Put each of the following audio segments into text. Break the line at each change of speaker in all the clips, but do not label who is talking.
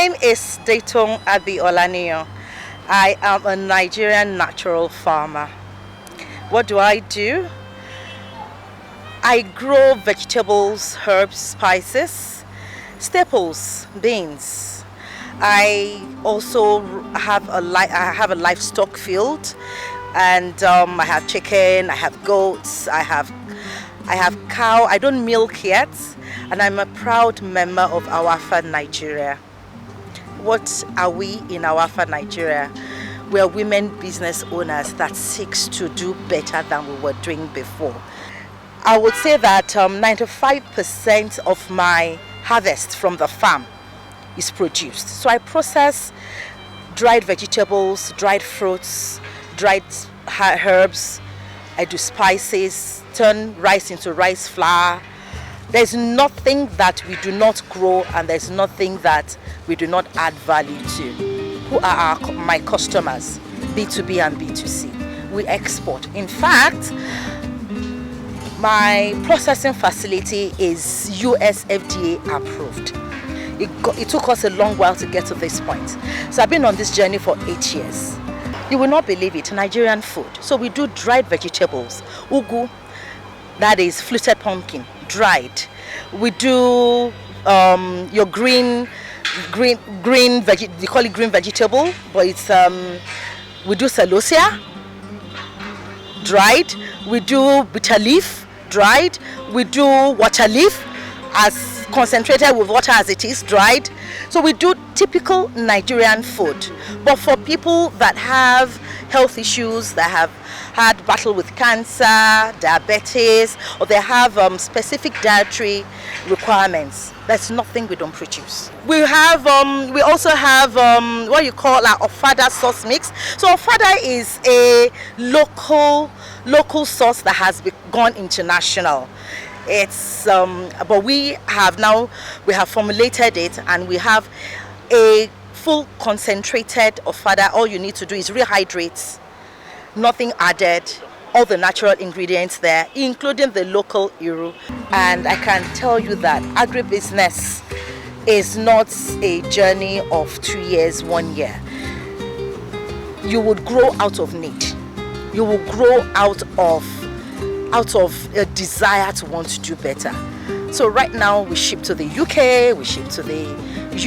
name is Adetoun Abbi Olaniyan. I am a Nigerian natural farmer. What do? I grow vegetables, herbs, spices, staples, beans. I also have a livestock field, and I have chicken, I have goats, I have cow. I don't milk yet, and I'm a proud member of AWARFA Nigeria. What are we in AWARFA Nigeria? We are women business owners that seeks to do better than we were doing before. I would say that 95% of my harvest from the farm is produced. So I process dried vegetables, dried fruits, dried herbs. I do spices, turn rice into rice flour. There's nothing that we do not grow, and there's nothing that we do not add value to. Who are my customers? B2B and B2C. We export. In fact, my processing facility is US FDA approved. It took us a long while to get to this point. So I've been on this journey for 8 years. You will not believe it, Nigerian food. So we do dried vegetables, ugu, that is fluted pumpkin, dried. We do your green they call it green vegetable, but it's we do celosia, dried. We do bitter leaf, dried. We do water leaf, as concentrated with water as it is, dried. So we do typical Nigerian food. But for people that have health issues, that have had battle with cancer, diabetes, or they have specific dietary requirements, there's nothing we don't produce. We also have what you call our Fodder sauce mix. So Fodder is a local sauce that has gone international. It's but we have formulated it, and we have a full concentrated of Fodder. All you need to do is rehydrate, nothing added, all the natural ingredients there, including the local Iru. And I can tell you that agribusiness is not a journey of 2 years, 1 year. You would grow out of need. You will grow out of a desire to want to do better. So right now we ship to the UK, we ship to the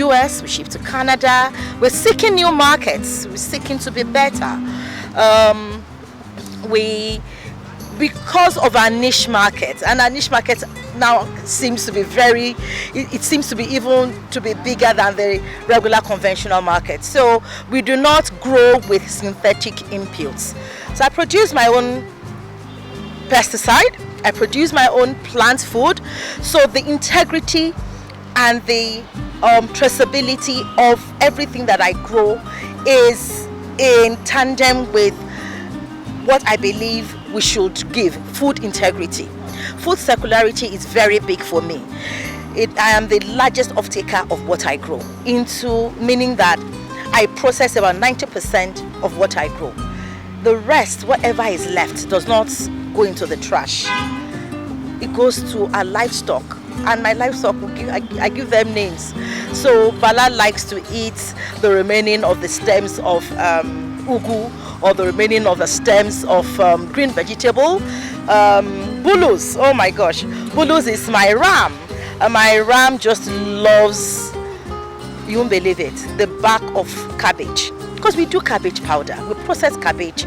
US, we ship to Canada. We're seeking new markets. We're seeking to be better. Because of our niche market, and our niche market now seems to be it seems to be even to be bigger than the regular conventional market. So we do not grow with synthetic inputs. So I produce my own pesticide, I produce my own plant food, so the integrity and the traceability of everything that I grow is in tandem with what I believe we should give: food integrity. Food circularity is very big for me. I am the largest off-taker of what I grow, meaning that I process about 90% of what I grow. The rest, whatever is left, does not go into the trash. It goes to our livestock, and my livestock, I give them names. So Bala likes to eat the remaining of the stems of ugu, or the remaining of the stems of green vegetable. Bulus, oh my gosh, Bulus is my ram. My ram just loves, you won't believe it, the back of cabbage. Because we do cabbage powder, we process cabbage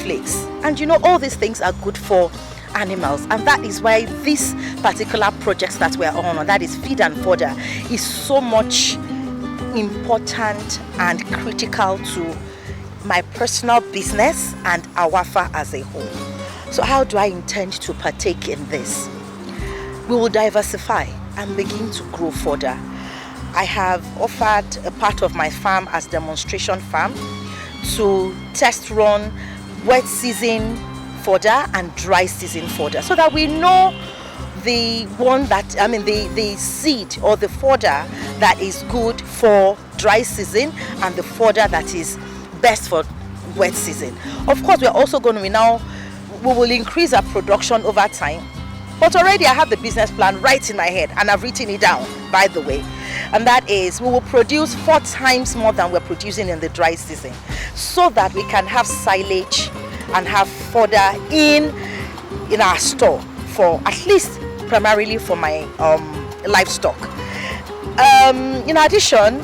flakes. And you know, all these things are good for animals, and that is why this particular project that we're on, that is Feed and Fodder, is so much important and critical to my personal business and AWARFA as a whole. So how do I intend to partake in this? We will diversify and begin to grow fodder. I have offered a part of my farm as demonstration farm to test run wet season fodder and dry season fodder, so that we know the seed or the fodder that is good for dry season and the fodder that is best for wet season. Of course, we are also going to we will increase our production over time But already I have the business plan right in my head, and I've written it down, by the way. And that is, we will produce 4 times more than we're producing in the dry season, so that we can have silage and have fodder in our store, for at least primarily for my livestock. In addition,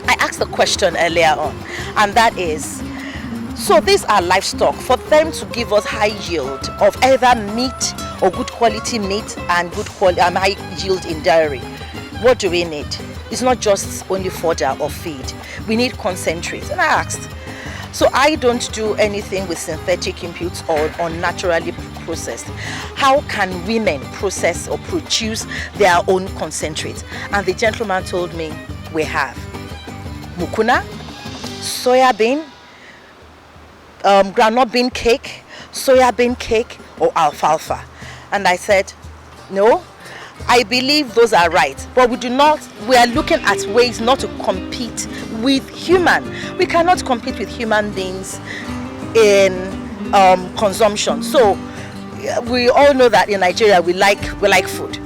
I asked a question earlier on, and that is, so these are livestock. For them to give us high yield of either meat or good quality meat and good quality high yield in dairy, what do we need? It's not just only fodder or feed. We need concentrate. And I asked, so I don't do anything with synthetic inputs or unnaturally processed. How can women process or produce their own concentrate? And the gentleman told me, we have mukuna, soya bean, groundnut bean cake, soya bean cake, or alfalfa. And I said, no, I believe those are right, but we are looking at ways not to compete with human. We cannot compete with human beings in consumption. So we all know that in Nigeria we like food,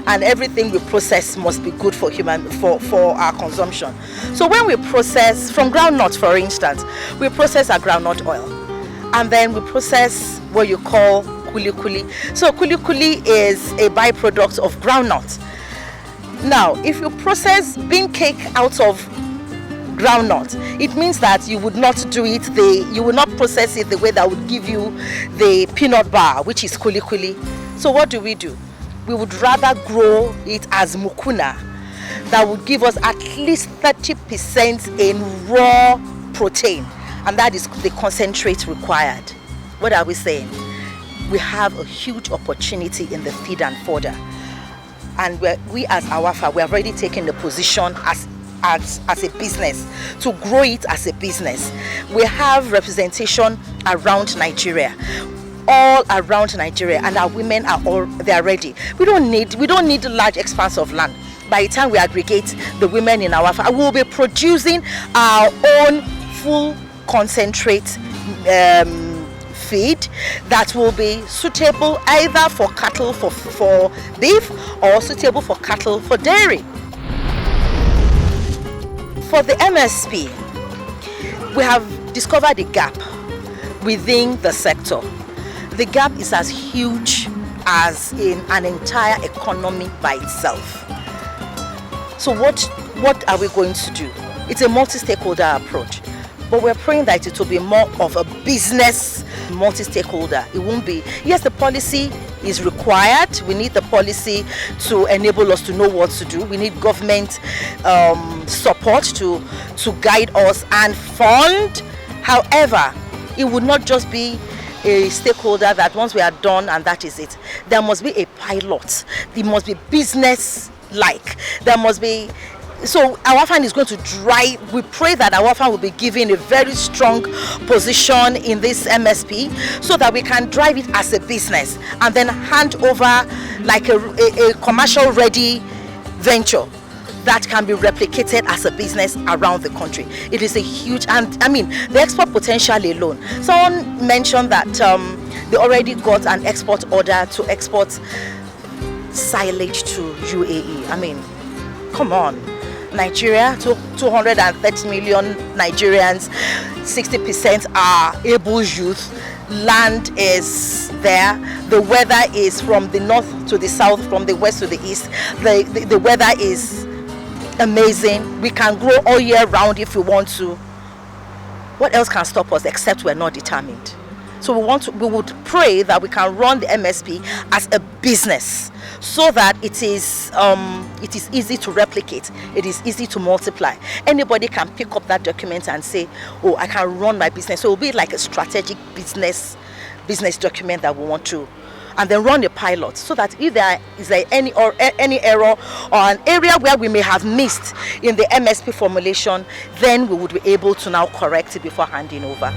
and everything we process must be good for our consumption. So when we process from groundnut, for instance, we process our groundnut oil, and then we process what you call kuli kuli. So kuli kuli is a byproduct of groundnut. Now, if you process bean cake out of groundnut, it means that you would not process it the way that would give you the peanut bar, which is kuli kuli. So what do? We would rather grow it as mukuna, that would give us at least 30% in raw protein, and that is the concentrate required. What are we saying? We have a huge opportunity in the feed and fodder, and we as AWARFA, we have already taken the position as a business to grow it as a business. We have representation around Nigeria, all around Nigeria, and our women they are ready. We don't need a large expanse of land. By the time we aggregate the women in AWARFA, we will be producing our own full concentrate feed that will be suitable either for cattle for beef, or suitable for cattle for dairy. For the MSP, we have discovered a gap within the sector. The gap is as huge as in an entire economy by itself. So what are we going to do? It's a multi-stakeholder approach, but we're praying that it will be more of a business multi-stakeholder. It won't be, yes, the policy is required. We need the policy to enable us to know what to do. We need government support to guide us and fund. However, it would not just be a stakeholder that once we are done and that is it. There must be a pilot. It must be business-like. There must be. So AWARFA-N is going to drive. We pray that AWARFA-N will be given a very strong position in this MSP, so that we can drive it as a business and then hand over like a commercial ready venture that can be replicated as a business around the country. It is a huge, and I mean the export potential alone. Someone mentioned that they already got an export order to export silage to UAE. I mean, come on. Nigeria, 230 million Nigerians, 60% are able youth. Land is there. The weather is from the north to the south, from the west to the east. The weather is amazing. We can grow all year round if we want to. What else can stop us except we're not determined? So we would pray that we can run the MSP as a business, so that it is easy to replicate, it is easy to multiply. Anybody can pick up that document and say, oh, I can run my business. So it will be like a strategic business document that we want to, and then run a pilot, so that if there is any error or an area where we may have missed in the MSP formulation, then we would be able to now correct it before handing over.